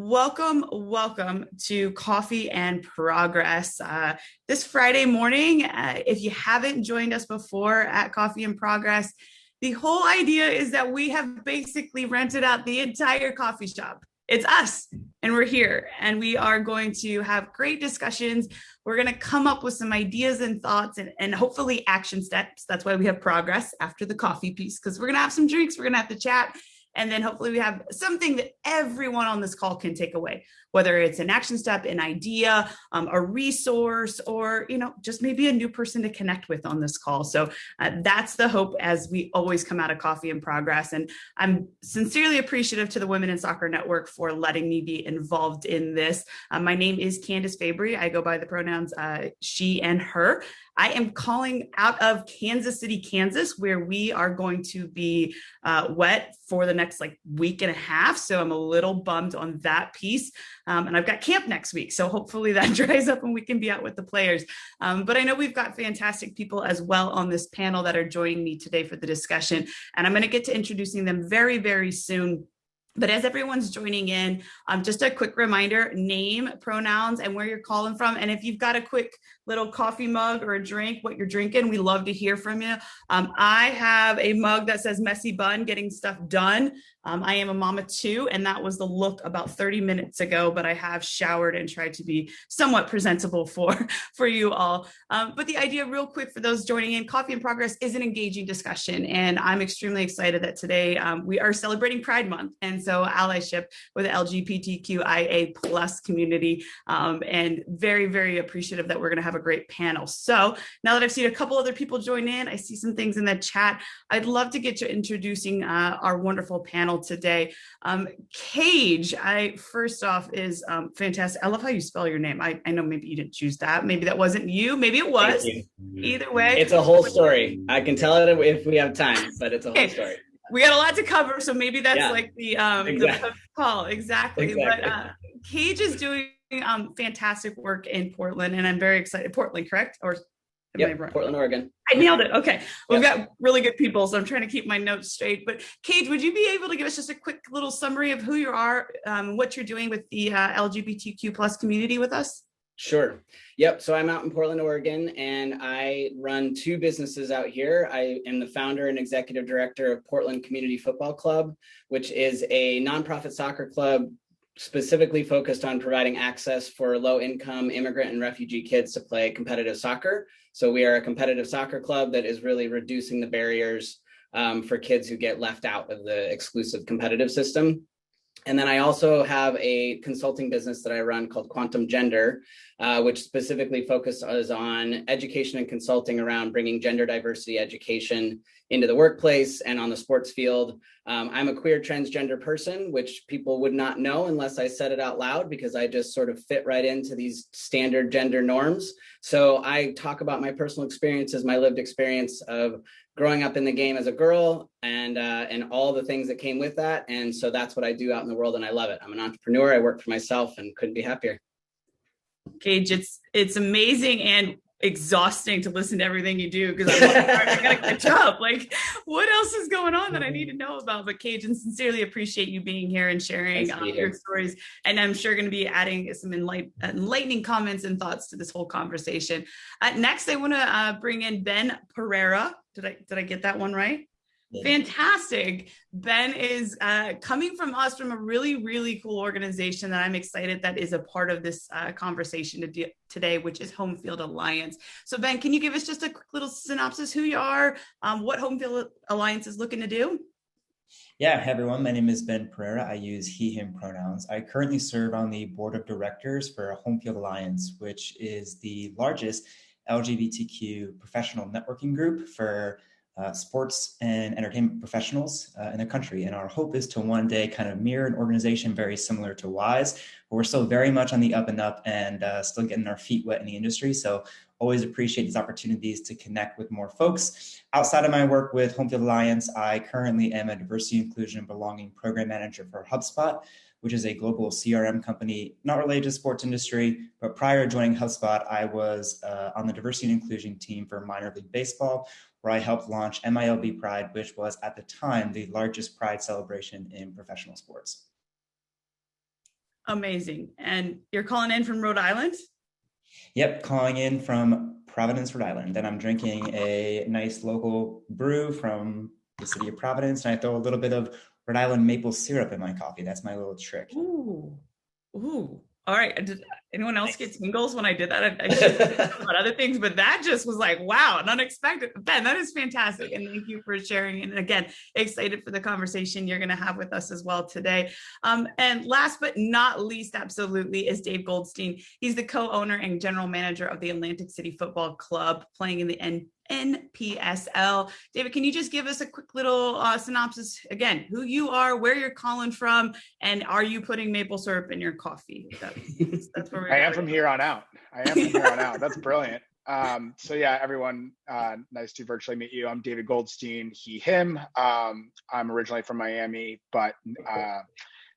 Welcome to Coffee and Progress. This Friday morning, if you haven't joined us before at Coffee and Progress, the whole idea is that we have basically rented out the entire coffee shop. It's us, and we're here, and we are going to have great discussions. We're going to come up with some ideas and thoughts and hopefully action steps. That's why we have progress after the coffee piece, because we're going to have some drinks, we're going to have to chat. And then hopefully we have something that everyone on this call can take away, whether it's an action step, an idea, a resource, or, just maybe a new person to connect with on this call. So that's the hope as we always come out of Coffee and Progress. And I'm sincerely appreciative to the Women in Soccer Network for letting me be involved in this. My name is Candice Fabry. I go by the pronouns she and her. I am calling out of Kansas City, Kansas, where we are going to be wet for the next week and a half. So I'm a little bummed on that piece. And I've got camp next week. So hopefully that dries up and we can be out with the players. But I know we've got fantastic people as well on this panel that are joining me today for the discussion. And I'm going to get to introducing them very, very soon. But as everyone's joining in, just a quick reminder, name, pronouns, and where you're calling from. And if you've got a quick little coffee mug or a drink, what you're drinking, we love to hear from you. I have a mug that says messy bun, getting stuff done. I am a mama too, and that was the look about 30 minutes ago, but I have showered and tried to be somewhat presentable for you all. But the idea real quick for those joining in, Coffee in Progress is an engaging discussion. And I'm extremely excited that today we are celebrating Pride Month. And so Allyship with the LGBTQIA plus community, and very, very appreciative that we're going to have a great panel. So now that I've seen a couple other people join in, I see some things in the chat. I'd love to get you introducing our wonderful panel today. Kaig, first off is fantastic. I love how you spell your name. I know maybe you didn't choose that. Maybe that wasn't you. Maybe it was. Either way. It's a whole story. I can tell it if we have time, but it's a whole story. We got a lot to cover, so maybe that's exactly. The call. Exactly. But Kaig is doing fantastic work in Portland, and I'm very excited. Portland, correct? Or Portland, Oregon. I nailed it. Okay. We've got really good people, so I'm trying to keep my notes straight. But Kaig, would you be able to give us just a quick little summary of who you are, what you're doing with the LGBTQ plus community with us? Sure. Yep. So I'm out in Portland, Oregon, and I run two businesses out here. I am the founder and executive director of Portland Community Football Club, which is a nonprofit soccer club specifically focused on providing access for low-income immigrant and refugee kids to play competitive soccer. So we are a competitive soccer club that is really reducing the barriers for kids who get left out of the exclusive competitive system. And then I also have a consulting business that I run called Quantum Gender, which specifically focuses on education and consulting around bringing gender diversity education into the workplace and on the sports field. I'm a queer transgender person, which people would not know unless I said it out loud, because I just sort of fit right into these standard gender norms. So I talk about my personal experiences, my lived experience of growing up in the game as a girl and all the things that came with that. And so that's what I do out in the world, and I love it. I'm an entrepreneur. I work for myself and couldn't be happier. Kaig, it's amazing and exhausting to listen to everything you do, because I'm like, I gotta catch up. What else is going on that I need to know about? But Kaig, and sincerely appreciate you being here and sharing your stories. And I'm sure going to be adding some enlightening comments and thoughts to this whole conversation. Next, I want to bring in Ben Pereira. Did I get that one right? Fantastic. Ben is coming from us from a really, really cool organization that I'm excited that is a part of this conversation today, which is HomeField Alliance. So Ben, can you give us just a quick little synopsis who you are, what HomeField Alliance is looking to do? Yeah, hey everyone, my name is Ben Pereira. I use he, him pronouns. I currently serve on the board of directors for HomeField Alliance, which is the largest LGBTQ professional networking group for sports and entertainment professionals in the country. And our hope is to one day kind of mirror an organization very similar to WISE, but we're still very much on the up and up and still getting our feet wet in the industry. So always appreciate these opportunities to connect with more folks. Outside of my work with HomeField Alliance, I currently am a diversity, inclusion, and belonging program manager for HubSpot, which is a global CRM company, not related to the sports industry, but prior to joining HubSpot, I was on the diversity and inclusion team for minor league baseball, where I helped launch MILB Pride, which was at the time the largest Pride celebration in professional sports. Amazing. And you're calling in from Rhode Island? Yep, calling in from Providence, Rhode Island. And I'm drinking a nice local brew from the city of Providence. And I throw a little bit of Rhode Island maple syrup in my coffee. That's my little trick. Ooh. All right. Did anyone else get tingles when I did that? I should talk about other things, but that just was like, wow, and unexpected. Ben, that is fantastic. And thank you for sharing. And again, excited for the conversation you're going to have with us as well today. And last but not least, absolutely, is Dave Goldstein. He's the co-owner and general manager of the Atlantic City Football Club, playing in the NPSL. David, can you just give us a quick little synopsis again, who you are, where you're calling from, and are you putting maple syrup in your coffee? That's where I am from here on out. That's brilliant. So yeah, everyone, nice to virtually meet you. I'm David Goldstein, he, him. I'm originally from Miami, but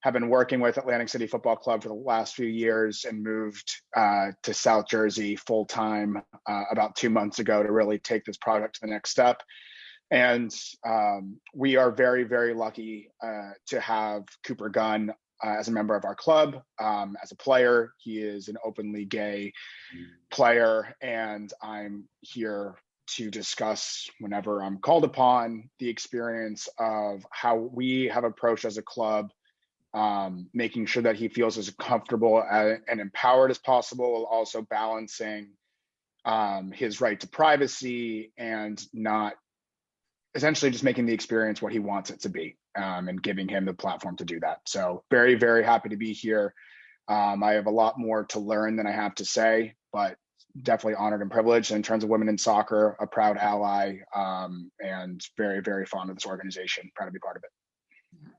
have been working with Atlantic City Football Club for the last few years and moved to South Jersey full-time about 2 months ago to really take this product to the next step. And we are very, very lucky to have Cooper Gunn as a member of our club. As a player, he is an openly gay player, and I'm here to discuss, whenever I'm called upon, the experience of how we have approached as a club, making sure that he feels as comfortable and empowered as possible, while also balancing his right to privacy and not essentially just making the experience what he wants it to be, and giving him the platform to do that. So very, very happy to be here. I have a lot more to learn than I have to say, but definitely honored and privileged. In terms of women in soccer, a proud ally, and very, very fond of this organization. Proud to be part of it.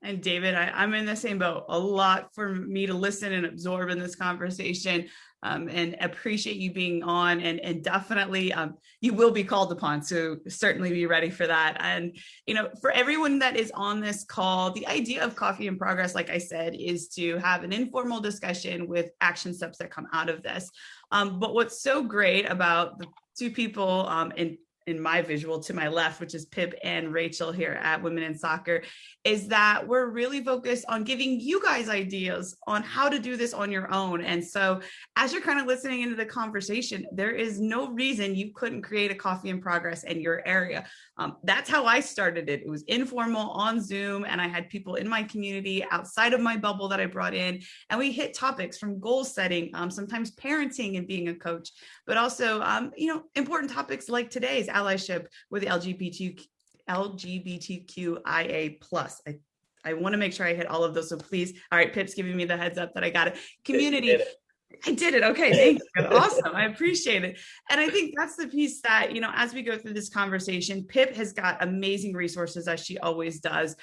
And David, I'm in the same boat. A lot for me to listen and absorb in this conversation, and appreciate you being on, and definitely you will be called upon. So certainly be ready for that. And, for everyone that is on this call, the idea of Coffee in Progress, like I said, is to have an informal discussion with action steps that come out of this. But what's so great about the two people in my visual to my left, which is Pip and Rachel here at Women in Soccer, is that we're really focused on giving you guys ideas on how to do this on your own. And so as you're kind of listening into the conversation, there is no reason you couldn't create a Coffee in Progress in your area. That's how I started it. It was informal on Zoom, and I had people in my community outside of my bubble that I brought in, and we hit topics from goal setting, sometimes parenting and being a coach, but also, important topics like today's allyship with the LGBTQIA plus. I want to make sure I hit all of those. So please, all right, Pip's giving me the heads up that I got it. Community. I did it. Okay. Thank you. Awesome. I appreciate it. And I think that's the piece that, as we go through this conversation, Pip has got amazing resources, as she always does.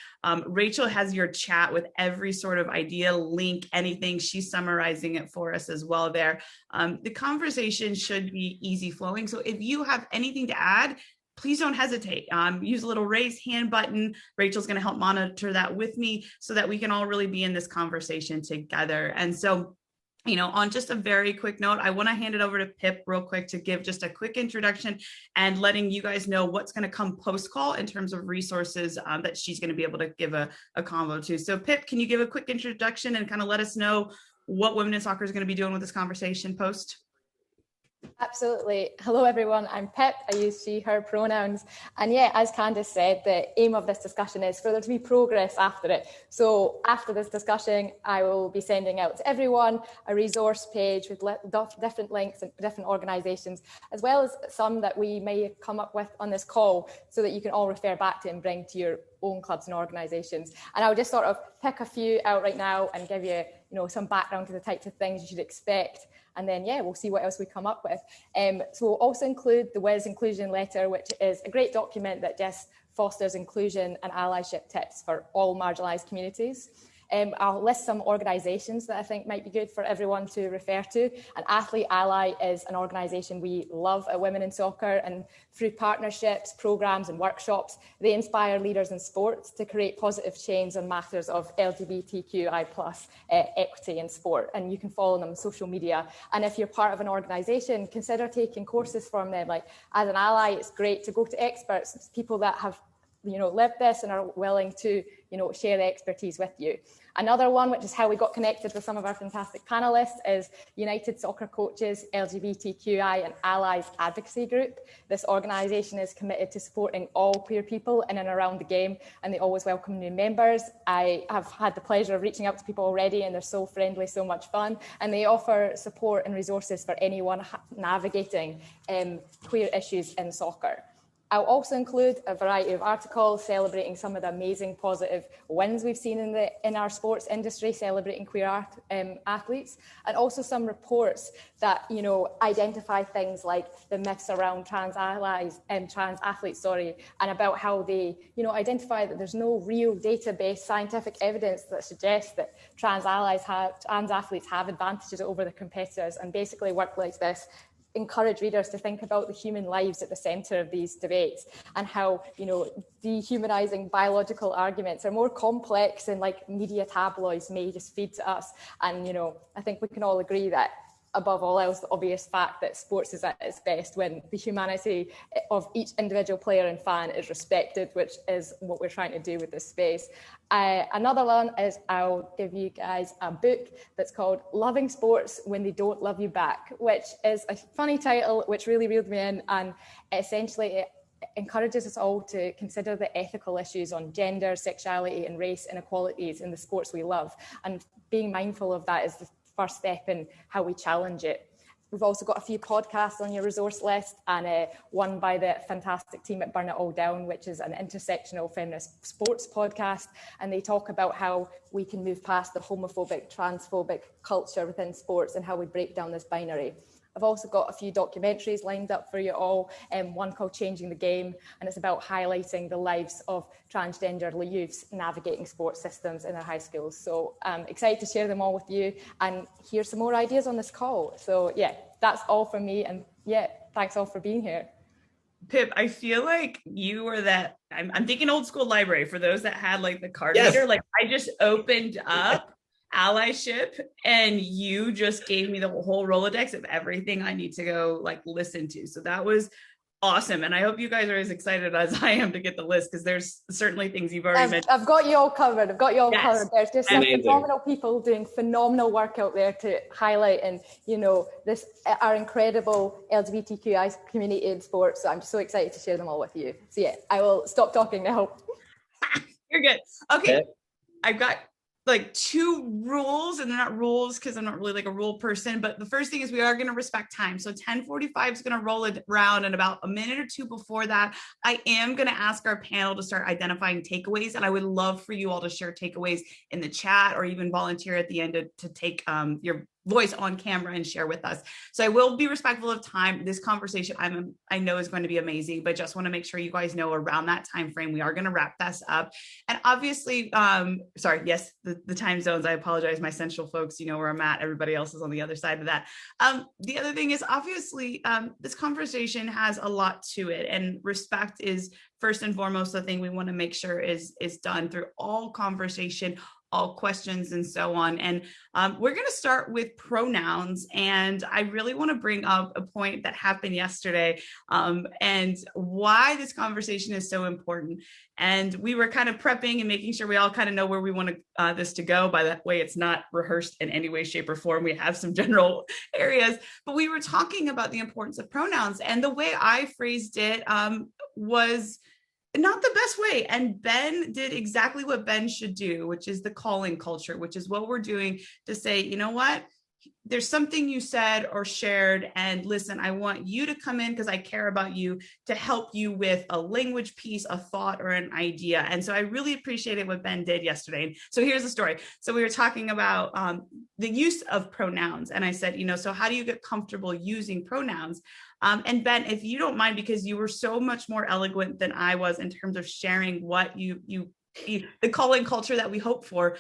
Rachel has your chat with every sort of idea, link, anything. She's summarizing it for us as well there. The conversation should be easy flowing. So if you have anything to add, please don't hesitate. Use a little raise hand button. Rachel's going to help monitor that with me so that we can all really be in this conversation together. And so, on just a very quick note, I want to hand it over to Pip real quick to give just a quick introduction and letting you guys know what's going to come post-call in terms of resources that she's going to be able to give a convo to. So Pip, can you give a quick introduction and kind of let us know what Women in Soccer is going to be doing with this conversation post? Absolutely. Hello, everyone. I'm Pip. I use she, her pronouns. And yeah, as Candice said, the aim of this discussion is for there to be progress after it. So after this discussion, I will be sending out to everyone a resource page with different links and different organisations, as well as some that we may come up with on this call so that you can all refer back to and bring to your own clubs and organisations. And I'll just sort of pick a few out right now and give you, some background to the types of things you should expect. And then, we'll see what else we come up with. So we'll also include the WIS Inclusion Letter, which is a great document that just fosters inclusion and allyship tips for all marginalised communities. I'll list some organisations that I think might be good for everyone to refer to. And Athlete Ally is an organisation we love at Women in Soccer, and through partnerships, programmes and workshops, they inspire leaders in sports to create positive change on matters of LGBTQI+ equity in sport. And you can follow them on social media. And if you're part of an organisation, consider taking courses from them. Like, as an ally, it's great to go to experts, people that have lived this and are willing to, share their expertise with you. Another one, which is how we got connected with some of our fantastic panelists, is United Soccer Coaches, LGBTQI and Allies Advocacy Group. This organisation is committed to supporting all queer people in and around the game, and they always welcome new members. I have had the pleasure of reaching out to people already, and they're so friendly, so much fun, and they offer support and resources for anyone navigating queer issues in soccer. I'll also include a variety of articles celebrating some of the amazing positive wins we've seen in our sports industry, celebrating queer athletes, and also some reports that identify things like the myths around trans athletes, and about how they identify that there's no real database scientific evidence that suggests that trans athletes have advantages over their competitors, and basically work like this encourage readers to think about the human lives at the centre of these debates, and how dehumanising biological arguments are more complex than media tabloids may just feed to us. And I think we can all agree that, above all else, the obvious fact that sports is at its best when the humanity of each individual player and fan is respected, which is what we're trying to do with this space. Another one is, I'll give you guys a book that's called Loving Sports When They Don't Love You Back, which is a funny title, which really reeled me in, and essentially it encourages us all to consider the ethical issues on gender, sexuality and race inequalities in the sports we love. And being mindful of that is the first step in how we challenge it. We've also got a few podcasts on your resource list, and one by the fantastic team at Burn It All Down, which is an intersectional feminist sports podcast. And they talk about how we can move past the homophobic, transphobic culture within sports and how we break down this binary. I've also got a few documentaries lined up for you all, one called Changing the Game, and it's about highlighting the lives of transgender youths navigating sports systems in their high schools. So I'm excited to share them all with you and hear some more ideas on this call. So yeah, that's all from me, and yeah, thanks all for being here. Pip, I feel like you were that, I'm thinking old school library for those that had the card reader. I just opened up Allyship and you just gave me the whole Rolodex of everything I need to go listen to. So that was awesome. And I hope you guys are as excited as I am to get the list, because there's certainly things you've already mentioned. I've got you all covered. Covered. There's just some Amazing. Phenomenal people doing phenomenal work out there to highlight and, our incredible LGBTQI community in sports. So I'm so excited to share them all with you. So yeah, I will stop talking now. You're good. Okay. I've got two rules, and they're not rules because I'm not really a rule person, but the first thing is we are going to respect time. So 10:45 is going to roll it around, and about a minute or two before that, I am going to ask our panel to start identifying takeaways, and I would love for you all to share takeaways in the chat or even volunteer at the end to take your voice on camera and share with us. So I will be respectful of time. This conversation I know is going to be amazing, but just want to make sure you guys know around that time frame, we are going to wrap this up. And obviously, the time zones, I apologize. My central folks, where I'm at, everybody else is on the other side of that. The other thing is obviously this conversation has a lot to it, and respect is first and foremost the thing we want to make sure is done through all conversation, all questions, and so on. And we're going to start with pronouns. And I really want to bring up a point that happened yesterday and why this conversation is so important. And we were kind of prepping and making sure we all kind of know where we want this to go. By that way, it's not rehearsed in any way, shape, or form. We have some general areas, but we were talking about the importance of pronouns. And the way I phrased it was not the best way. And Ben did exactly what Ben should do, which is the calling culture, which is what we're doing to say, you know what? There's something you said or shared, and listen, I want you to come in because I care about you, to help you with a language piece, a thought, or an idea. And so I really appreciated what Ben did yesterday. So here's the story. So we were talking about the use of pronouns. And I said, so how do you get comfortable using pronouns? And Ben, if you don't mind, because you were so much more eloquent than I was in terms of sharing what the calling culture that we hope for,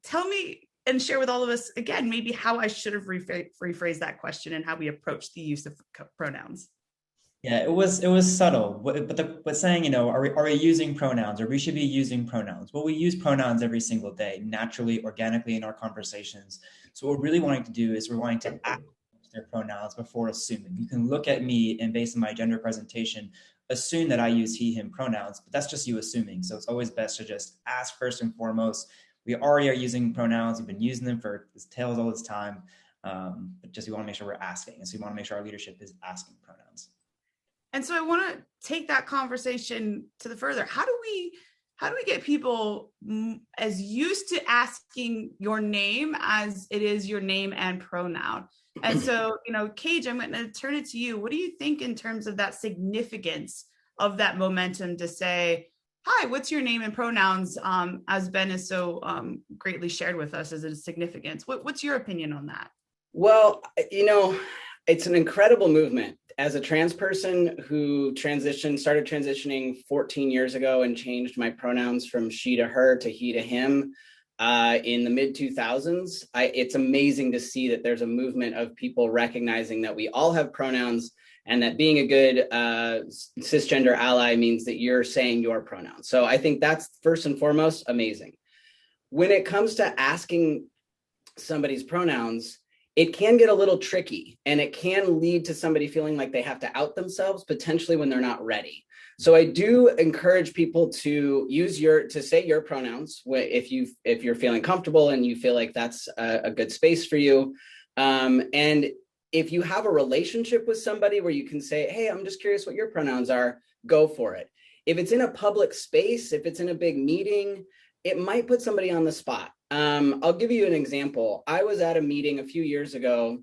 tell me and share with all of us again, maybe how I should have rephrased that question and how we approach the use of pronouns. Yeah, it was subtle, but saying, are we using pronouns, or we should be using pronouns? Well, we use pronouns every single day, naturally, organically in our conversations. So what we're really wanting to do is we're wanting to act their pronouns before assuming. You can look at me and based on my gender presentation, assume that I use he, him pronouns, but that's just you assuming. So it's always best to just ask first and foremost. We already are using pronouns. We've been using them for tails all this time. But just we want to make sure we're asking. And so we want to make sure our leadership is asking pronouns. And so I want to take that conversation to the further. How do we get people as used to asking your name as it is your name and pronoun? And so, Kaig, I'm going to turn it to you. What do you think in terms of that significance of that momentum to say, hi, what's your name and pronouns, as Ben is so greatly shared with us as a significance? What's your opinion on that? Well, it's an incredible movement. As a trans person who started transitioning 14 years ago and changed my pronouns from she to her to he to him in the mid 2000s, it's amazing to see that there's a movement of people recognizing that we all have pronouns and that being a good cisgender ally means that you're saying your pronouns. So I think that's first and foremost amazing. When it comes to asking somebody's pronouns, it can get a little tricky and it can lead to somebody feeling like they have to out themselves potentially when they're not ready. So I do encourage people to say your pronouns if you're feeling comfortable and you feel like that's a good space for you. And if you have a relationship with somebody where you can say, hey, I'm just curious what your pronouns are, go for it. If it's in a public space, if it's in a big meeting, it might put somebody on the spot. I'll give you an example. I was at a meeting a few years ago.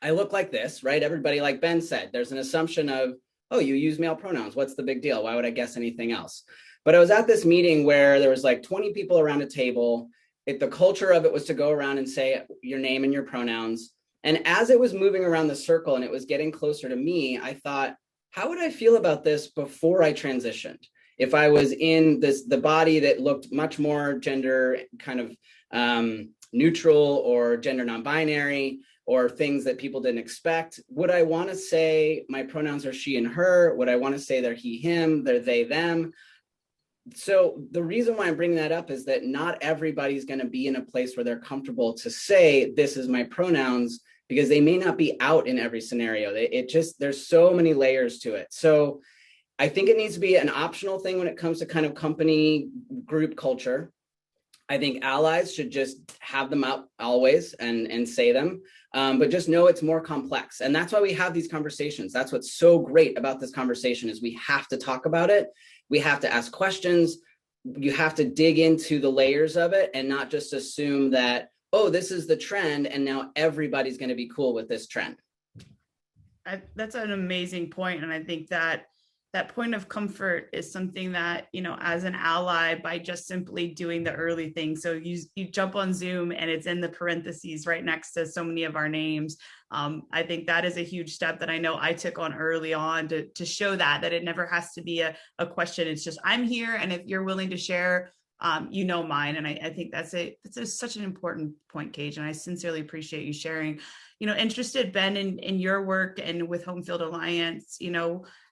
I look like this, right? Everybody, like Ben said, there's an assumption of, oh, you use male pronouns. What's the big deal? Why would I guess anything else? But I was at this meeting where there was like 20 people around a table. The culture of it was to go around and say your name and your pronouns. And as it was moving around the circle and it was getting closer to me, I thought, how would I feel about this before I transitioned? If I was in the body that looked much more gender kind of neutral or gender non-binary or things that people didn't expect, would I want to say my pronouns are she and her? Would I want to say they're he, him, they're they, them? So the reason why I'm bringing that up is that not everybody's going to be in a place where they're comfortable to say, this is my pronouns, because they may not be out in every scenario. There's so many layers to it. So I think it needs to be an optional thing when it comes to kind of company group culture. I think allies should just have them out always and say them, but just know it's more complex. And that's why we have these conversations. That's what's so great about this conversation is we have to talk about it. We have to ask questions. You have to dig into the layers of it and not just assume that, oh, this is the trend and now everybody's going to be cool with this trend. That's an amazing point. And I think that point of comfort is something that, as an ally, by just simply doing the early things. So you jump on Zoom and it's in the parentheses right next to so many of our names. I think that is a huge step that I know I took on early on to show that it never has to be a question. It's just, I'm here. And if you're willing to share, mine. And I think that's such an important point, Kaig. And I sincerely appreciate you sharing. Interested, Ben, in your work and with HomeField Alliance,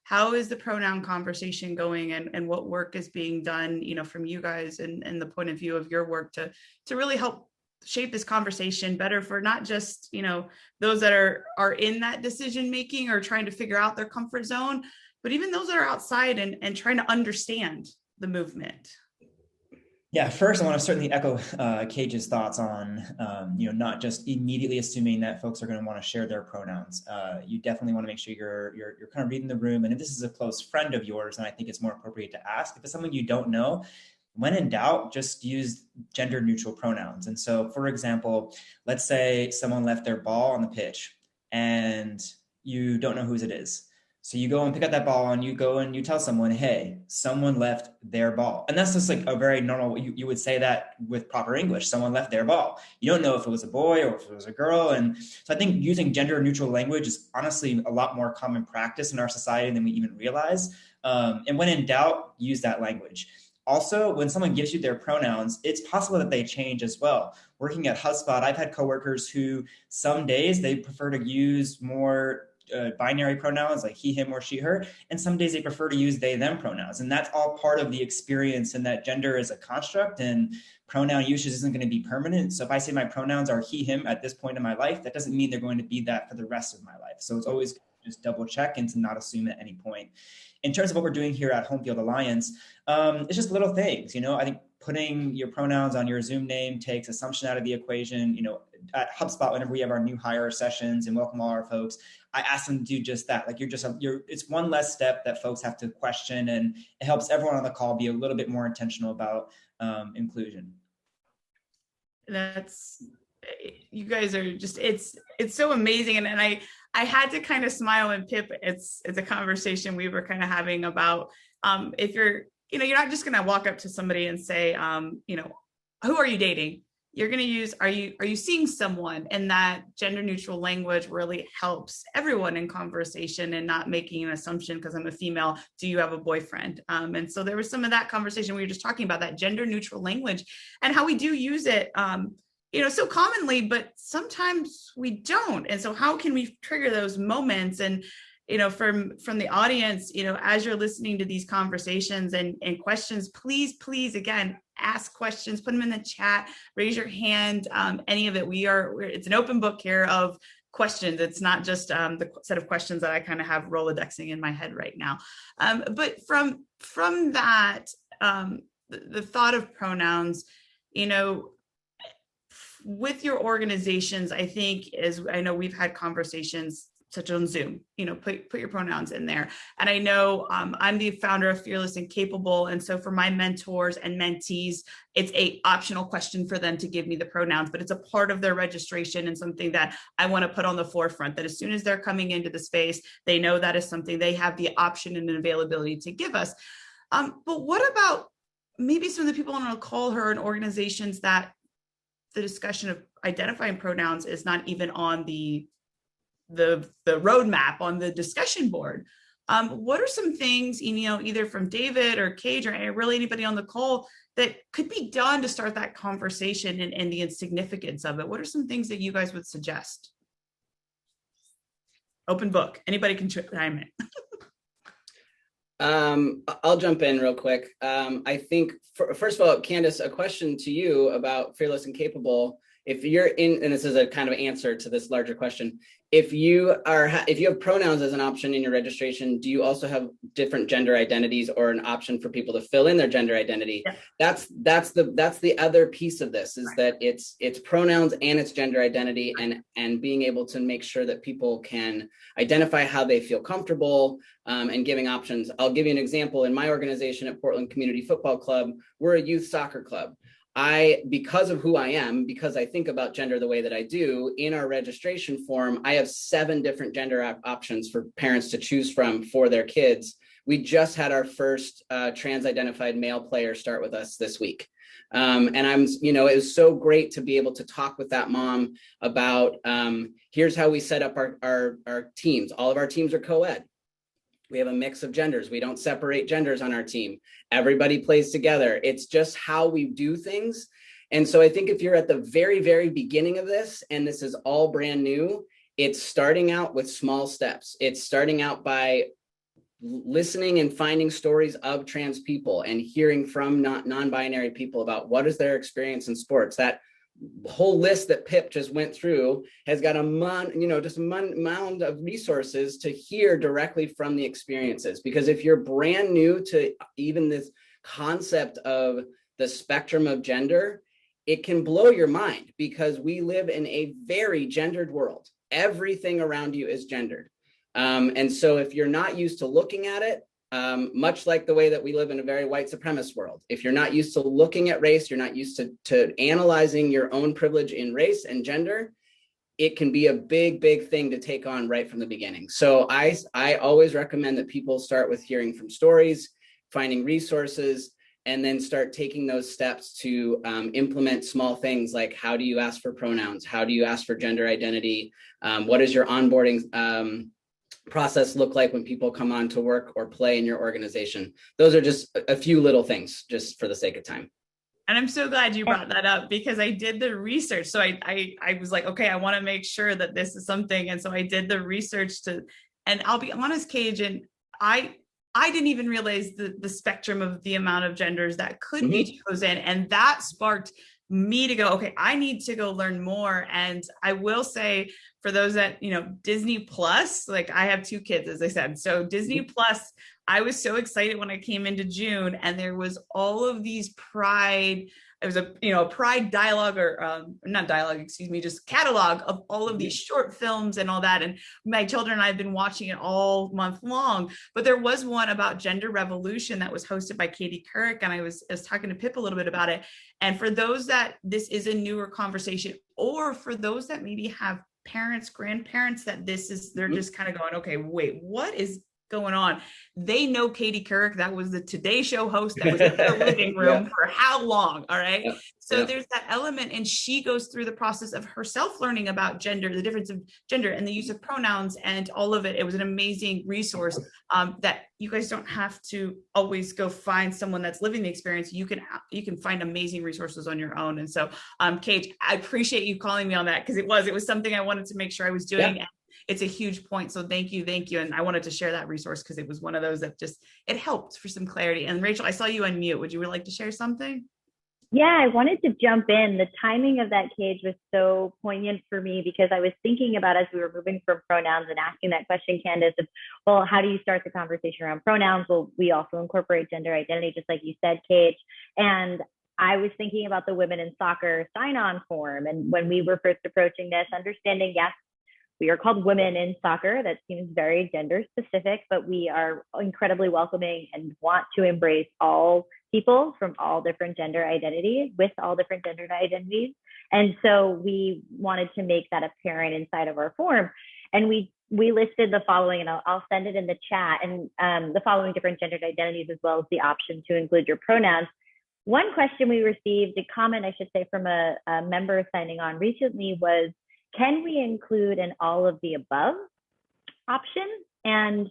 how is the pronoun conversation going and what work is being done, from you guys and the point of view of your work to really help shape this conversation better for not just, those that are in that decision making or trying to figure out their comfort zone, but even those that are outside and trying to understand the movement? Yeah, first, I want to certainly echo Kaig's thoughts on, not just immediately assuming that folks are going to want to share their pronouns. You definitely want to make sure you're kind of reading the room. And if this is a close friend of yours, then I think it's more appropriate to ask. If it's someone you don't know, when in doubt, just use gender neutral pronouns. And so, for example, let's say someone left their ball on the pitch and you don't know whose it is. So you go and pick up that ball and you go and you tell someone, hey, someone left their ball. And that's just like a very normal, you would say that with proper English, someone left their ball. You don't know if it was a boy or if it was a girl. And so I think using gender neutral language is honestly a lot more common practice in our society than we even realize. And when in doubt, use that language. Also, when someone gives you their pronouns, it's possible that they change as well. Working at HubSpot, I've had coworkers who some days they prefer to use more binary pronouns like he, him, or she, her. And some days they prefer to use they, them pronouns. And that's all part of the experience, and that gender is a construct and pronoun usage isn't going to be permanent. So if I say my pronouns are he, him at this point in my life, that doesn't mean they're going to be that for the rest of my life. So it's always just double check and to not assume at any point. In terms of what we're doing here at HomeField Alliance, it's just little things. I think putting your pronouns on your Zoom name takes assumption out of the equation. At HubSpot, whenever we have our new hire sessions and welcome all our folks, I ask them to do just that. Like it's one less step that folks have to question, and it helps everyone on the call be a little bit more intentional about inclusion. You guys are just, it's so amazing. And I had to kind of smile, and Pip, it's a conversation we were kind of having about if you're not just going to walk up to somebody and say, who are you dating? You're going to use, are you seeing someone? And that gender neutral language really helps everyone in conversation and not making an assumption because I'm a female, do you have a boyfriend? And so there was some of that conversation we were just talking about, that gender neutral language and how we do use it, so commonly, but sometimes we don't. And so how can we trigger those moments? And from the audience, as you're listening to these conversations and questions, please, again, ask questions, put them in the chat, raise your hand, any of it. It's an open book here of questions. It's not just the set of questions that I kind of have Rolodexing in my head right now. But from that, the thought of pronouns, with your organizations, I think, I know we've had conversations such on Zoom, put your pronouns in there. And I know I'm the founder of Fearless and Capable. And so for my mentors and mentees, it's a optional question for them to give me the pronouns, but it's a part of their registration and something that I want to put on the forefront, that as soon as they're coming into the space, they know that is something they have the option and availability to give us. But what about maybe some of the people on the call who are in organizations that the discussion of identifying pronouns is not even on the roadmap on the discussion board? What are some things, either from David or Kaig or really anybody on the call that could be done to start that conversation and the significance of it? What are some things that you guys would suggest? Open book. Anybody can chime in. I'll jump in real quick. I think, first of all, Candice, a question to you about Fearless and Capable. If you're in, and this is a kind of answer to this larger question, if you have pronouns as an option in your registration, do you also have different gender identities or an option for people to fill in their gender identity? Yeah. That's the other piece of this, is that it's pronouns and it's gender identity, and being able to make sure that people can identify how they feel comfortable, and giving options. I'll give you an example. In my organization at Portland Community Football Club, we're a youth soccer club. Because of who I am, because I think about gender the way that I do, in our registration form, I have 7 different gender options for parents to choose from for their kids. We just had our first trans-identified male player start with us this week. And it was so great to be able to talk with that mom about, here's how we set up our teams. All of our teams are co-ed. We have a mix of genders. We don't separate genders on our team. Everybody plays together. It's just how we do things. And so I think if you're at the very, very beginning of this, and this is all brand new, it's starting out with small steps. It's starting out by listening and finding stories of trans people and hearing from non-binary people about what is their experience in sports. That whole list that Pip just went through has got a mound of resources to hear directly from the experiences. Because if you're brand new to even this concept of the spectrum of gender, it can blow your mind, because we live in a very gendered world. Everything around you is gendered. And so if you're not used to looking at it, much like the way that we live in a very white supremacist world, if you're not used to looking at race, you're not used to analyzing your own privilege in race and gender, it can be a big, big thing to take on right from the beginning. So I always recommend that people start with hearing from stories, finding resources, and then start taking those steps to implement small things like, how do you ask for pronouns? How do you ask for gender identity? What does your onboarding process look like when people come on to work or play in your organization? Those are just a few little things, just for the sake of time. And I'm so glad you brought that up, because I did the research. So I was like, okay, I want to make sure that this is something. And so I did the research and I'll be honest, Kaig, and I didn't even realize the spectrum of the amount of genders that could be chosen. And that sparked me to go, okay, I need to go learn more. And I will say, for those that, Disney Plus, like I have 2 kids, as I said. So Disney Plus, I was so excited when I came into June, and there was all of these pride. It was a pride dialogue, or not dialogue, excuse me, just catalog of all of these short films and all that. And my children and I have been watching it all month long. But there was one about gender revolution that was hosted by Katie Couric, and I was talking to Pip a little bit about it. And for those that this is a newer conversation, or for those that maybe have parents, grandparents, that they're just kind of going, okay, wait, what is going on? They know Katie Couric. That was the Today Show host that was in the living room for how long? All right. So there's that element, and she goes through the process of herself learning about gender, the difference of gender and the use of pronouns and all of it. It was an amazing resource that you guys don't have to always go find someone that's living the experience. You can find amazing resources on your own. And so, Kaig, I appreciate you calling me on that, because it was something I wanted to make sure I was doing. Yeah. It's a huge point. So thank you. And I wanted to share that resource because it was one of those that it helped for some clarity. And Rachel, I saw you unmute. Would you like to share something? Yeah, I wanted to jump in. The timing of that, Kaig, was so poignant for me, because I was thinking about, as we were moving from pronouns and asking that question, Candice, of, well, how do you start the conversation around pronouns? Well, we also incorporate gender identity, just like you said, Kaig. And I was thinking about the women in soccer sign-on form. And when we were first approaching this, understanding, yes, we are called women in soccer. That seems very gender specific, but we are incredibly welcoming and want to embrace all people from all different gender identities, with all different gender identities. And so we wanted to make that apparent inside of our form. And we listed the following, and I'll send it in the chat, and the following different gendered identities, as well as the option to include your pronouns. One question we received, a comment, I should say, from a member signing on recently was, can we include an all of the above option? And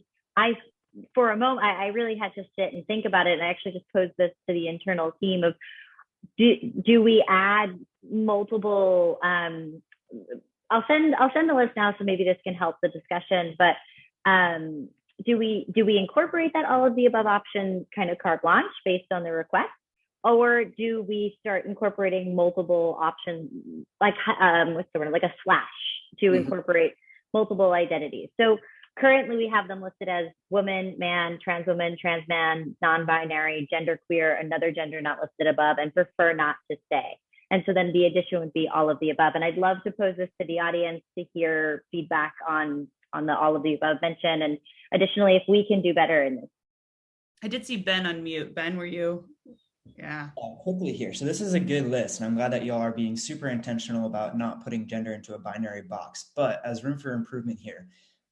for a moment, I really had to sit and think about it. And I actually just posed this to the internal team of, do we add multiple, I'll send the list now, so maybe this can help the discussion, but do we incorporate that all of the above option kind of carte blanche based on the request? Or do we start incorporating multiple options, like like a slash, to incorporate multiple identities? So currently we have them listed as woman, man, trans woman, trans man, non-binary, genderqueer, another gender not listed above, and prefer not to say. And so then the addition would be all of the above. And I'd love to pose this to the audience to hear feedback on the all of the above mention. And additionally, if we can do better in this. I did see Ben unmute. Ben, were you? Yeah. Quickly here. So this is a good list, and I'm glad that y'all are being super intentional about not putting gender into a binary box, but as room for improvement here.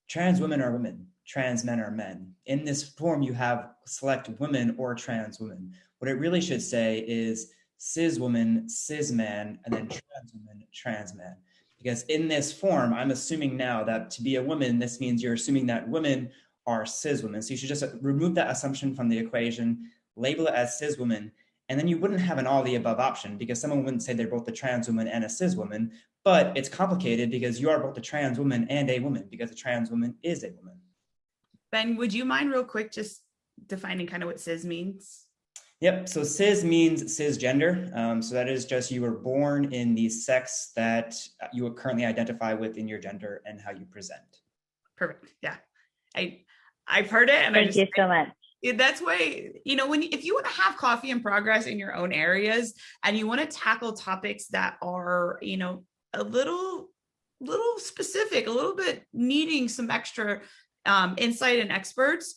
Trans women are women, trans men are men. In this form, you have select women or trans women. What it really should say is cis woman, cis man, and then trans woman, trans man. Because in this form, I'm assuming now that to be a woman, this means you're assuming that women are cis women. So you should just remove that assumption from the equation, label it as cis women, and then you wouldn't have an all the above option, because someone wouldn't say they're both a trans woman and a cis woman. But it's complicated because you are both a trans woman and a woman, because a trans woman is a woman. Ben, would you mind real quick just defining kind of what cis means? Yep. So cis means cisgender. So that is just you were born in the sex that you currently identify with in your gender and how you present. Perfect. Yeah. I've heard it. And Thank you so much. That's why, if you want to have coffee in progress in your own areas, and you want to tackle topics that are, a little specific, a little bit needing some extra insight and experts,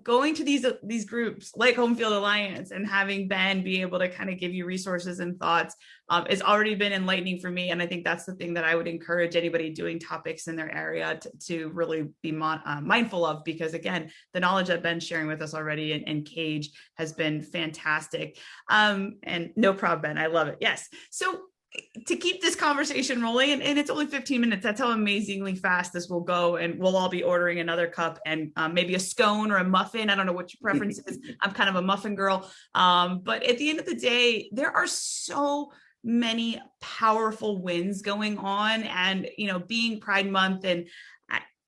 going to these groups like HomeField Alliance and having Ben be able to kind of give you resources and thoughts has already been enlightening for me. And I think that's the thing that I would encourage anybody doing topics in their area to really be mindful of, because again, the knowledge that Ben's sharing with us already and Kaig has been fantastic. And no problem, Ben, I love it. Yes. So to keep this conversation rolling, and it's only 15 minutes, that's how amazingly fast this will go, and we'll all be ordering another cup and maybe a scone or a muffin. I don't know what your preference is. I'm kind of a muffin girl. But at the end of the day, there are so many powerful wins going on, and, being Pride Month, and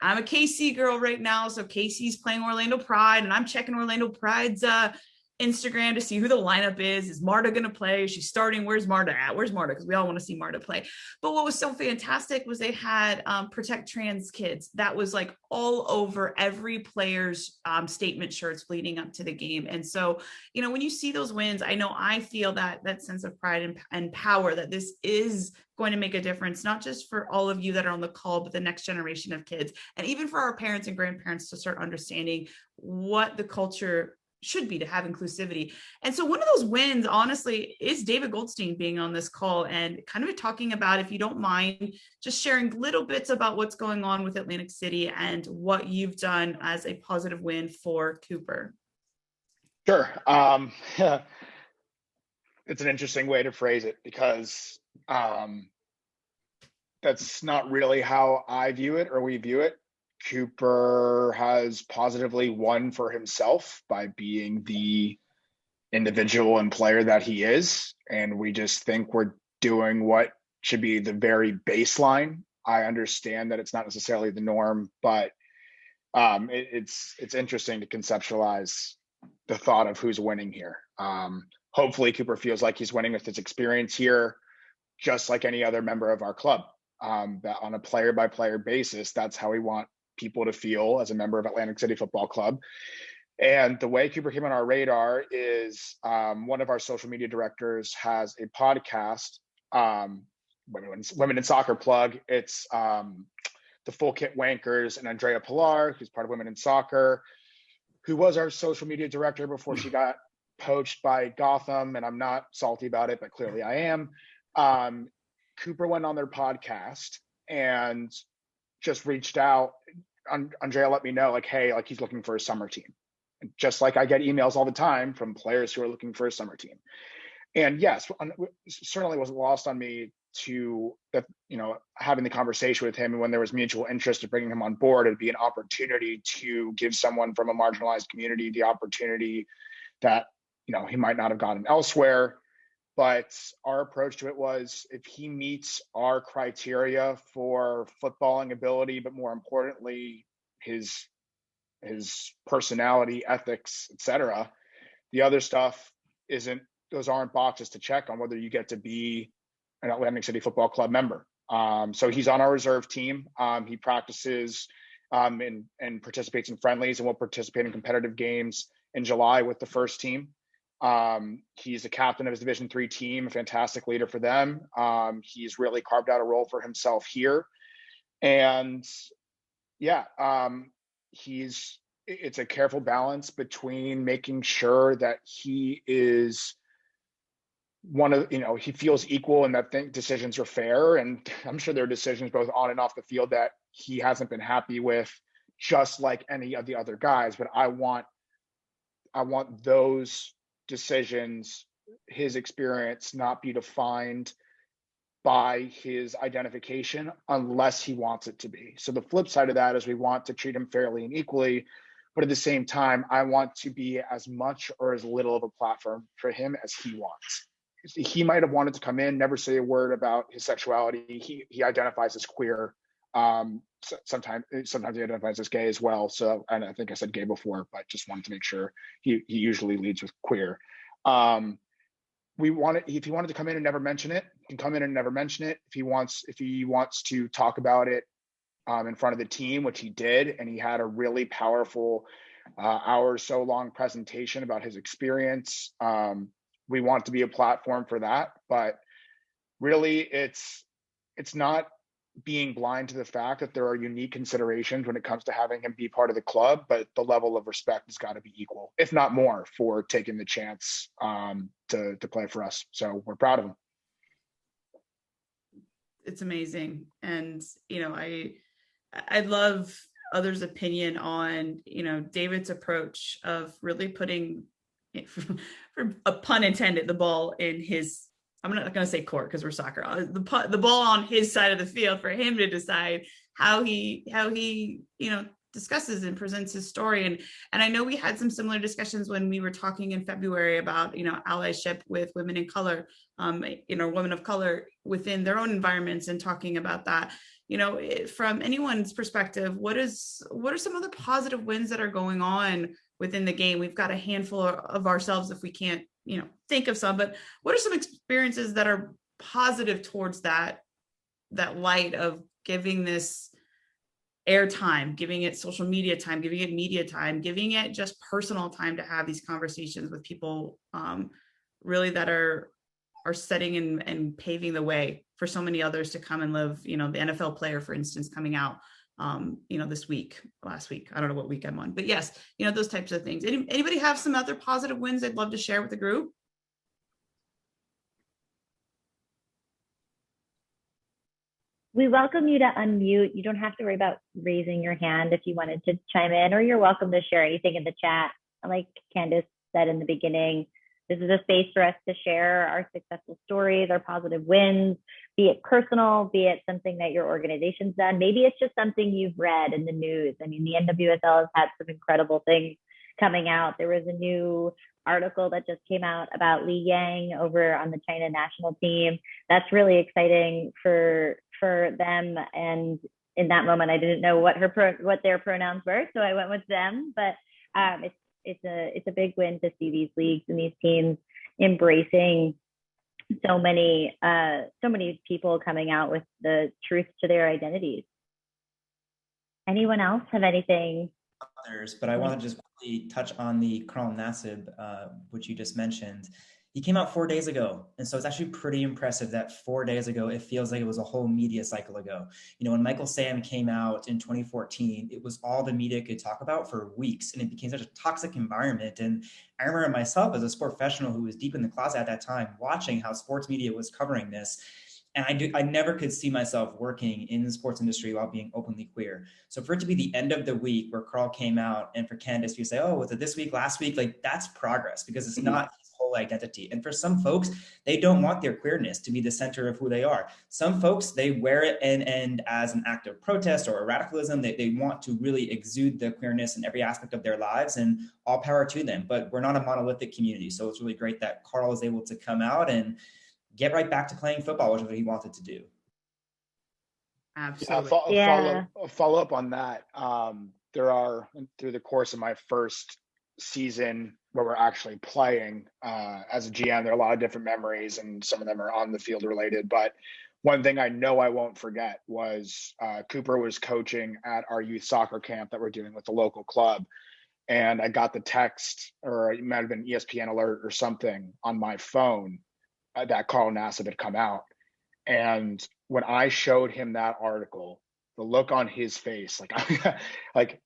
I'm a KC girl right now. So KC's playing Orlando Pride, and I'm checking Orlando Pride's Instagram to see who the lineup is. Is Marta going to play? Is she starting? Where's Marta at? Where's Marta? Because we all want to see Marta play. But what was so fantastic was they had Protect Trans Kids. That was like all over every player's statement shirts leading up to the game. And so, you know, when you see those wins, I know I feel that sense of pride and power that this is going to make a difference, not just for all of you that are on the call, but the next generation of kids, and even for our parents and grandparents to start understanding what the culture should be to have inclusivity. And so one of those wins, honestly, is David Goldstein being on this call and kind of talking about, if you don't mind, just sharing little bits about what's going on with Atlantic City and what you've done as a positive win for Cooper. Sure. It's an interesting way to phrase it, because that's not really how I view it or we view it. Cooper has positively won for himself by being the individual and player that he is. And we just think we're doing what should be the very baseline. I understand that it's not necessarily the norm, but it's interesting to conceptualize the thought of who's winning here. Hopefully Cooper feels like he's winning with his experience here, just like any other member of our club. That on a player by player basis, that's how we want people to feel as a member of Atlantic City Football Club. And the way Cooper came on our radar is one of our social media directors has a podcast, Women in Soccer plug. It's the Full Kit Wankers and Andrea Pilar, who's part of Women in Soccer, who was our social media director before she got poached by Gotham. And I'm not salty about it, but clearly I am. Cooper went on their podcast and just reached out. Andrea let me know, like, hey, like, he's looking for a summer team. And just like I get emails all the time from players who are looking for a summer team. And yes, certainly wasn't lost on me to that, you know, having the conversation with him, and when there was mutual interest of bringing him on board, it'd be an opportunity to give someone from a marginalized community the opportunity that, you know, he might not have gotten elsewhere. But our approach to it was, if he meets our criteria for footballing ability, but more importantly, his personality, ethics, etc., the other stuff those aren't boxes to check on whether you get to be an Atlantic City Football Club member. So he's on our reserve team. He practices and participates in friendlies, and will participate in competitive games in July with the first team. He's a captain of his Division III team, a fantastic leader for them. He's really carved out a role for himself here. And yeah, it's a careful balance between making sure that he is he feels equal and that decisions are fair. And I'm sure there are decisions both on and off the field that he hasn't been happy with, just like any of the other guys. But I want those decisions, his experience, not be defined by his identification unless he wants it to be. So the flip side of that is we want to treat him fairly and equally, but at the same time, I want to be as much or as little of a platform for him as he wants. He might have wanted to come in, never say a word about his sexuality. He identifies as queer. Sometimes he identifies as gay as well. So, and I think I said gay before, but just wanted to make sure he usually leads with queer. If he wanted to come in and never mention it, he can come in and never mention it. If he wants to talk about it in front of the team, which he did, and he had a really powerful hour or so long presentation about his experience. We want to be a platform for that, but really it's not being blind to the fact that there are unique considerations when it comes to having him be part of the club, but the level of respect has got to be equal, if not more, for taking the chance to play for us. So we're proud of him. It's amazing. And, you know, I love others' opinion on, you know, David's approach of really putting, for a pun intended, the ball in his, I'm not going to say court because we're soccer, the ball on his side of the field for him to decide how he, you know, discusses and presents his story. And I know we had some similar discussions when we were talking in February about, you know, allyship with women in color, you know, women of color within their own environments, and talking about that. from anyone's perspective, what are some of the positive wins that are going on within the game? We've got a handful of ourselves if we can't, think of some, but what are some experiences that are positive towards that light of giving this airtime, giving it social media time, giving it media time, giving it just personal time to have these conversations with people really that are setting and paving the way for so many others to come and live, the NFL player, for instance, coming out, last week, I don't know what week I'm on, but yes, those types of things. Anybody have some other positive wins they'd love to share with the group? We welcome you to unmute. You don't have to worry about raising your hand if you wanted to chime in, or you're welcome to share anything in the chat. Like Candice said in the beginning, this is a space for us to share our successful stories, our positive wins, be it personal, be it something that your organization's done. Maybe it's just something you've read in the news. I mean, the NWFL has had some incredible things coming out. There was a new article that just came out about Li Yang over on the China national team. That's really exciting for them. And in that moment, I didn't know what their pronouns were, so I went with them. But it's a big win to see these leagues and these teams embracing so many people coming out with the truth to their identities. Anyone else have anything? Others, but I want to just quickly touch on the Karl Nassir, which you just mentioned. He came out 4 days ago. And so it's actually pretty impressive that 4 days ago, it feels like it was a whole media cycle ago. When Michael Sam came out in 2014, it was all the media could talk about for weeks, and it became such a toxic environment. And I remember myself as a sport professional who was deep in the closet at that time, watching how sports media was covering this. And I never could see myself working in the sports industry while being openly queer. So for it to be the end of the week where Karl came out, and for Candice, you say, oh, was it this week, last week? Like, that's progress, because it's not his whole identity. And for some folks, they don't want their queerness to be the center of who they are. Some folks, they wear it and as an act of protest or a radicalism, they want to really exude the queerness in every aspect of their lives, and all power to them. But we're not a monolithic community. So it's really great that Karl is able to come out and get right back to playing football, which is what he wanted to do. Absolutely. Follow up on that. There are, through the course of my first season where we're actually playing as a GM, there are a lot of different memories, and some of them are on the field related. But one thing I know I won't forget was Cooper was coaching at our youth soccer camp that we're doing with the local club. And I got the text, or it might have been ESPN alert or something on my phone, that Karl Nassir had come out. And when I showed him that article, the look on his face, like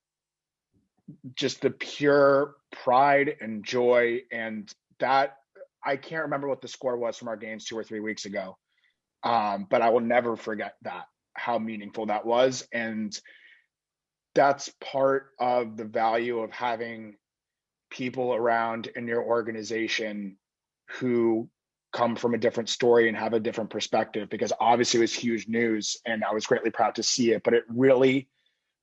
just the pure pride and joy, and that, I can't remember what the score was from our games 2 or 3 weeks ago. But I will never forget that, how meaningful that was. And that's part of the value of having people around in your organization who come from a different story and have a different perspective, because obviously it was huge news and I was greatly proud to see it, but it really,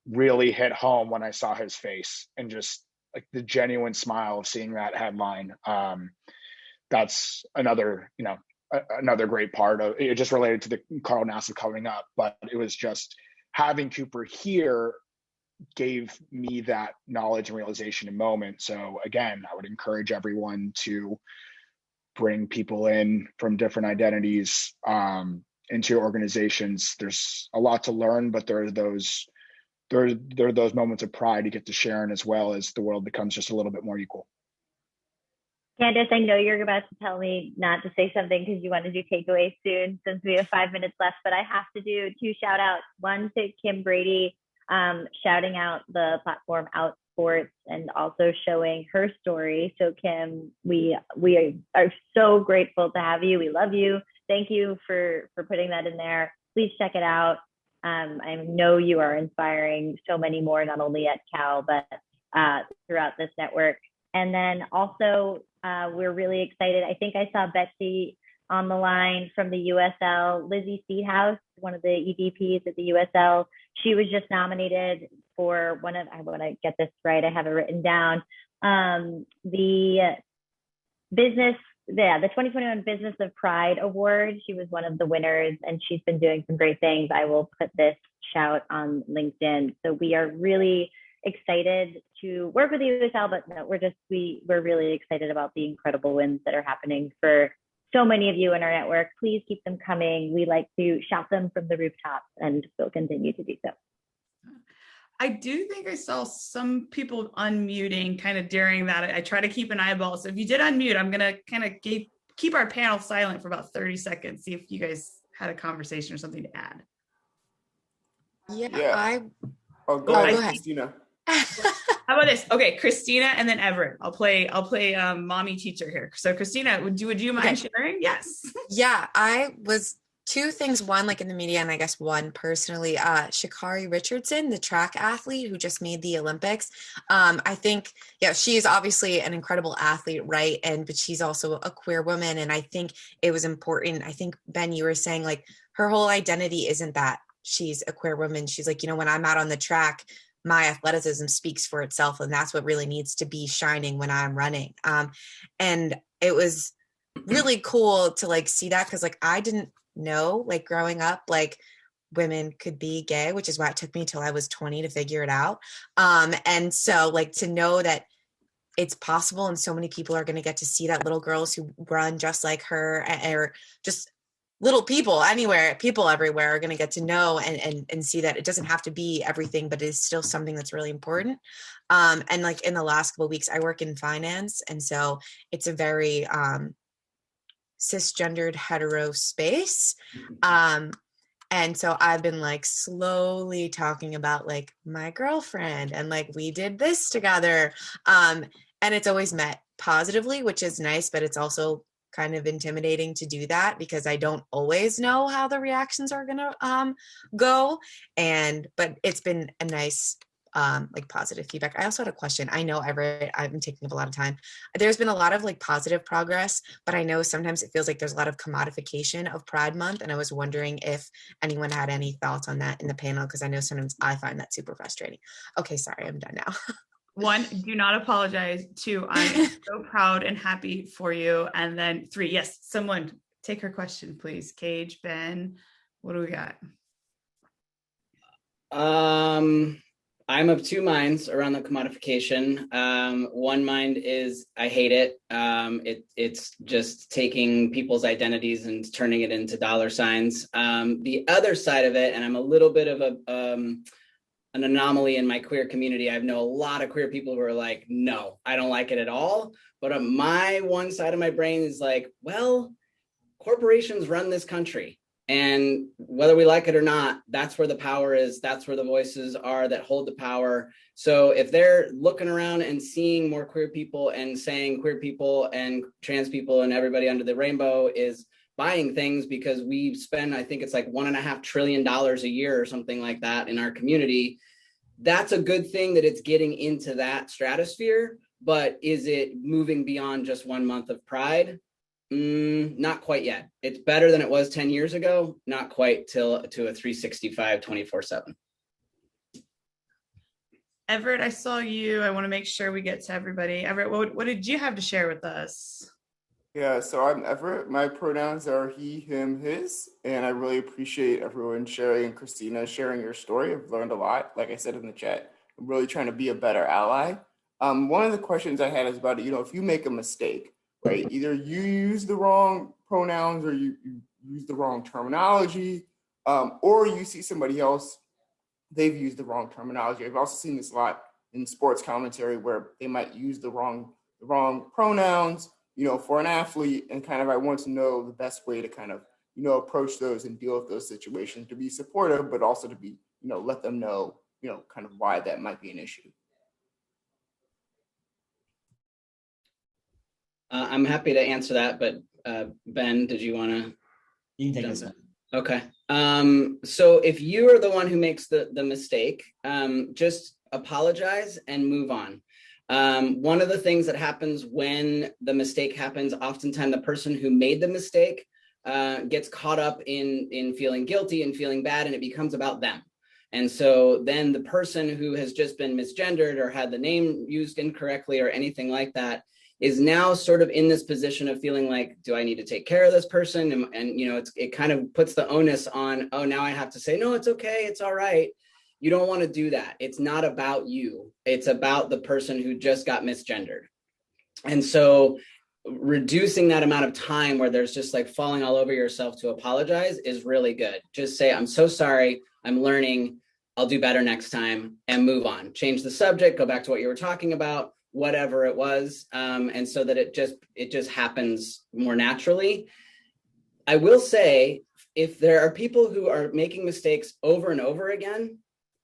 really hit home when I saw his face and just like the genuine smile of seeing that headline. That's another great part of it, just related to the Karl Nassir coming up, but it was just having Cooper here gave me that knowledge and realization in moment. So again, I would encourage everyone to bring people in from different identities into your organizations. There's a lot to learn, but there are those moments of pride you get to share in, as well as the world becomes just a little bit more equal. Candice, I know you're about to tell me not to say something because you want to do takeaways soon, since we have 5 minutes left, but I have to do 2 shout outs. One to Kim Brady, shouting out the platform Out Sports and also showing her story. So Kim, we are so grateful to have you. We love you. Thank you for putting that in there. Please check it out. I know you are inspiring so many more, not only at Cal, but throughout this network. And then also, we're really excited. I think I saw Betsy on the line from the USL, Lizzie Seedhouse, one of the EVPs at the USL. She was just nominated for I want to get this right, I have it written down, the 2021 Business of Pride Award. She was one of the winners, and she's been doing some great things. I will put this Shout on LinkedIn. So we are really excited to work with you, Sal, but no, we're really excited about the incredible wins that are happening for so many of you in our network. Please keep them coming. We like to shout them from the rooftops, and we'll continue to do so. I do think I saw some people unmuting kind of during that. I try to keep an eyeball. So if you did unmute, I'm going to kind of keep our panel silent for about 30 seconds, see if you guys had a conversation or something to add. Yeah. Go ahead, Christina. How about this? Okay, Christina and then Everett. I'll play mommy teacher here. So Christina, would you mind sharing? Yes. Yeah, I was two things. One, like in the media, and I guess one personally, Sha'Carri Richardson, the track athlete who just made the Olympics. I think, she's obviously an incredible athlete, right? But she's also a queer woman. And I think it was important. I think, Ben, you were saying like her whole identity isn't that she's a queer woman. She's like, when I'm out on the track, my athleticism speaks for itself. And that's what really needs to be shining when I'm running. And it was really cool to like see that, because like I didn't know, like growing up, like women could be gay, which is why it took me till I was 20 to figure it out. And so like to know that it's possible, and so many people are going to get to see that, little girls who run just like her, or just little people everywhere are going to get to know and see that it doesn't have to be everything, but it's still something that's really important. And like in the last couple of weeks, I work in finance. And so it's a very cisgendered hetero space. And so I've been like slowly talking about like my girlfriend and like we did this together. And it's always met positively, which is nice, but it's also kind of intimidating to do that because I don't always know how the reactions are going to go. But it's been a nice like positive feedback. I also had a question. I know Everett, I've been taking up a lot of time. There's been a lot of like positive progress, but I know sometimes it feels like there's a lot of commodification of Pride Month. And I was wondering if anyone had any thoughts on that in the panel, because I know sometimes I find that super frustrating. Okay, sorry, I'm done now. 1, do not apologize. 2, I am so proud and happy for you. And then 3, yes, someone take her question, please. Kaig, Ben, what do we got? I'm of two minds around the commodification. One mind is I hate it. It's just taking people's identities and turning it into dollar signs. The other side of it, and I'm a little bit of an anomaly in my queer community. I know a lot of queer people who are like, no, I don't like it at all. But my one side of my brain is like, well, corporations run this country. And whether we like it or not, that's where the power is. That's where the voices are that hold the power. So if they're looking around and seeing more queer people and saying queer people and trans people and everybody under the rainbow is buying things because we spend, I think it's like $1.5 trillion a year or something like that in our community, that's a good thing that it's getting into that stratosphere. But is it moving beyond just 1 month of Pride? Not quite yet. It's better than it was 10 years ago, not quite to a 365 24/7. Everett, I saw you. I want to make sure we get to everybody. Everett, what did you have to share with us? Yeah, so I'm Everett. My pronouns are he, him, his, and I really appreciate everyone sharing, and Christina sharing your story. I've learned a lot. Like I said in the chat, I'm really trying to be a better ally. One of the questions I had is about, if you make a mistake, right? Either you use the wrong pronouns or you use the wrong terminology, or you see somebody else, they've used the wrong terminology. I've also seen this a lot in sports commentary where they might use the wrong pronouns, for an athlete, and kind of I want to know the best way to kind of, approach those and deal with those situations, to be supportive, but also to be, let them know, kind of why that might be an issue. I'm happy to answer that, but Ben, did you want to? You can take this one. Okay. So if you are the one who makes the mistake, just apologize and move on. One of the things that happens when the mistake happens, oftentimes the person who made the mistake gets caught up in feeling guilty and feeling bad, and it becomes about them. And so then the person who has just been misgendered or had the name used incorrectly or anything like that is now sort of in this position of feeling like, do I need to take care of this person? And it kind of puts the onus on, oh, now I have to say, no, it's okay, it's all right. You don't want to do that. It's not about you. It's about the person who just got misgendered. And so reducing that amount of time where there's just like falling all over yourself to apologize is really good. Just say, I'm so sorry, I'm learning, I'll do better next time, and move on. Change the subject, go back to what you were talking about, whatever it was, and so that it just happens more naturally. I will say, if there are people who are making mistakes over and over again,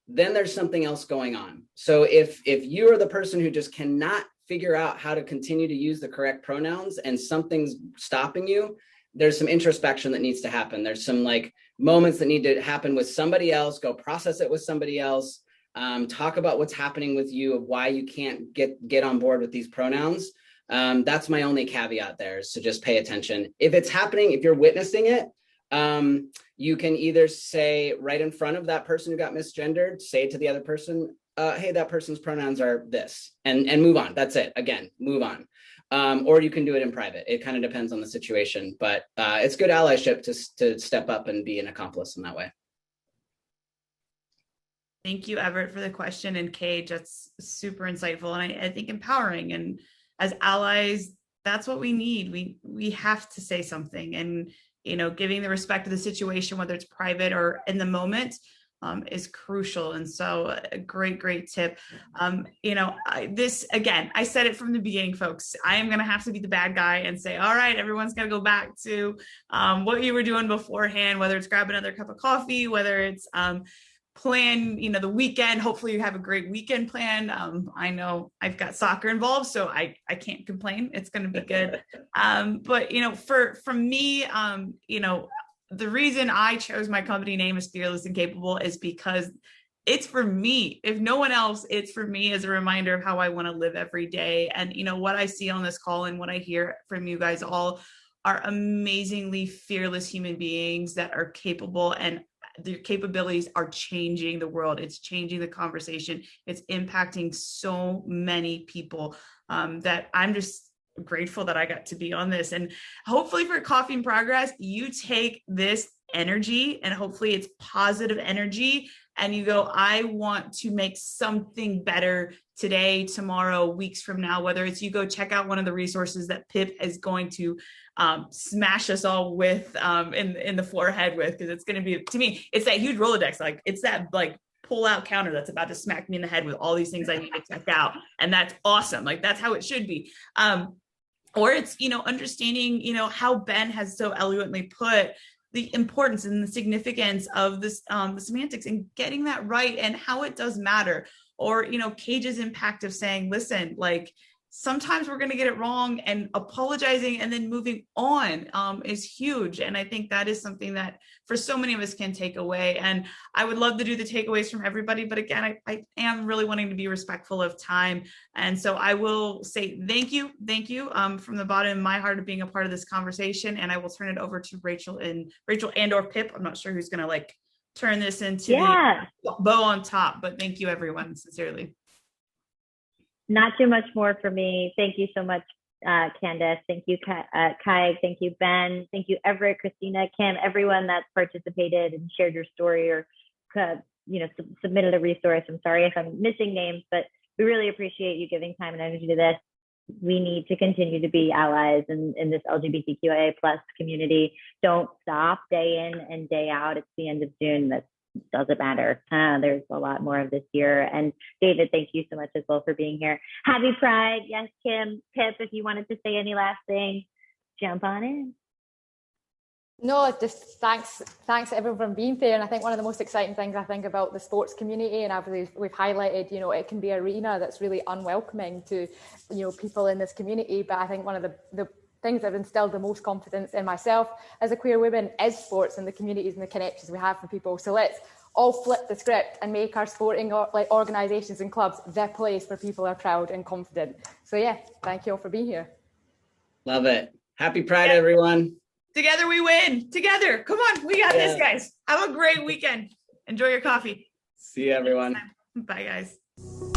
then there's something else going on. So if you are the person who just cannot figure out how to continue to use the correct pronouns and something's stopping you, there's some introspection that needs to happen. There's some like moments that need to happen with somebody else, go process it with somebody else, talk about what's happening with you, of why you can't get on board with these pronouns. That's my only caveat there, is to just pay attention. If it's happening, if you're witnessing it, you can either say right in front of that person who got misgendered, say to the other person, hey, that person's pronouns are this, and move on. That's it. Again, move on. Or you can do it in private. It kind of depends on the situation, but it's good allyship to step up and be an accomplice in that way. Thank you, Everett, for the question, and Kaig, that's super insightful and I think empowering. And as allies, that's what we need. We have to say something, and giving the respect of the situation, whether it's private or in the moment, is crucial. And so a great tip. This, again, I said it from the beginning, folks, I am going to have to be the bad guy and say, all right, everyone's got to go back to what you were doing beforehand, whether it's grab another cup of coffee, whether it's plan, the weekend. Hopefully you have a great weekend plan. I know I've got soccer involved, so I can't complain. It's going to be good. But, for me, the reason I chose my company name as Fearless and Capable is because it's for me. If no one else, it's for me as a reminder of how I want to live every day. And, what I see on this call and what I hear from you guys all are amazingly fearless human beings that are capable, and their capabilities are changing the world. It's changing the conversation. It's impacting so many people that I'm just grateful that I got to be on this. And hopefully for Coffee in Progress, you take this energy, and hopefully it's positive energy, and you go, I want to make something better today, tomorrow, weeks from now, whether it's you go check out one of the resources that Pip is going to smash us all with in the forehead with, because it's going to be, to me, it's that huge Rolodex, like it's that like pull out counter that's about to smack me in the head with all these things I need to check out. And that's awesome. Like that's how it should be. Or it's, understanding, how Ben has so eloquently put the importance and the significance of this, the semantics, and getting that right, and how it does matter. Or, Kaig's impact of saying, listen, like sometimes we're going to get it wrong, and apologizing and then moving on is huge. And I think that is something that for so many of us can take away. And I would love to do the takeaways from everybody, but again, I am really wanting to be respectful of time. And so I will say thank you from the bottom of my heart of being a part of this conversation. And I will turn it over to Rachel and or Pip. I'm not sure who's going to turn this into the bow on top, but thank you everyone, sincerely. Not too much more for me. Thank you so much, Candice. Thank you, Kaig. Thank you, Ben. Thank you, Everett, Christina, Kim, everyone that's participated and shared your story or, submitted a resource. I'm sorry if I'm missing names, but we really appreciate you giving time and energy to this. We need to continue to be allies in this LGBTQIA+ community. Don't stop day in and day out. It's the end of June. That doesn't matter. There's a lot more of this year. And David, thank you so much as well for being here. Happy Pride. Yes, Kim, Pip, if you wanted to say any last thing, jump on in. No, just thanks everyone for being there. And I think one of the most exciting things I think about the sports community, and I believe we've highlighted, it can be an arena that's really unwelcoming to, people in this community. But I think one of the things that have instilled the most confidence in myself as a queer woman is sports and the communities and the connections we have for people. So let's all flip the script and make our sporting organisations and clubs the place where people are proud and confident. So yeah, thank you all for being here. Love it. Happy Pride, everyone. Together we win. Together. Come on. We got this, guys. Have a great weekend. Enjoy your coffee. See you, everyone. Bye, guys.